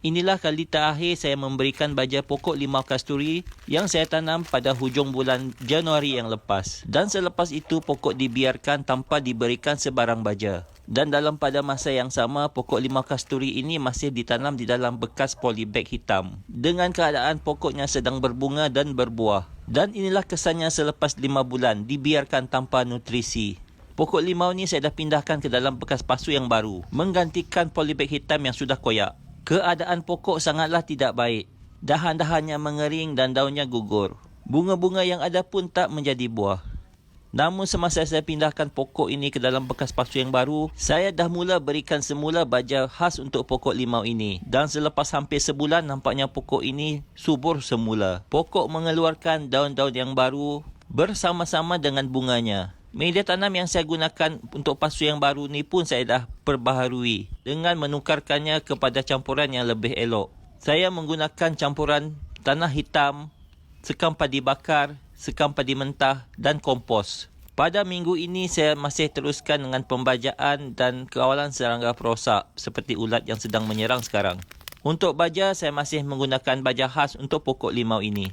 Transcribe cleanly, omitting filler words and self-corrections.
Inilah kali terakhir saya memberikan baja pokok limau kasturi yang saya tanam pada hujung bulan Januari yang lepas. Dan selepas itu pokok dibiarkan tanpa diberikan sebarang baja. Dan dalam pada masa yang sama, pokok limau kasturi ini masih ditanam di dalam bekas polybag hitam. Dengan keadaan pokoknya sedang berbunga dan berbuah. Dan inilah kesannya selepas 5 bulan dibiarkan tanpa nutrisi. Pokok limau ni saya dah pindahkan ke dalam bekas pasu yang baru, menggantikan polybag hitam yang sudah koyak. Keadaan pokok sangatlah tidak baik. Dahan-dahannya mengering dan daunnya gugur. Bunga-bunga yang ada pun tak menjadi buah. Namun semasa saya pindahkan pokok ini ke dalam bekas pasu yang baru, saya dah mula berikan semula baja khas untuk pokok limau ini. Dan selepas hampir sebulan, nampaknya pokok ini subur semula. Pokok mengeluarkan daun-daun yang baru bersama-sama dengan bunganya. Media tanam yang saya gunakan untuk pasu yang baru ni pun saya dah perbaharui dengan menukarkannya kepada campuran yang lebih elok. Saya menggunakan campuran tanah hitam, sekam padi bakar, sekam padi mentah dan kompos. Pada minggu ini saya masih teruskan dengan pembajaan dan kawalan serangga perosak seperti ulat yang sedang menyerang sekarang. Untuk baja, saya masih menggunakan baja khas untuk pokok limau ini.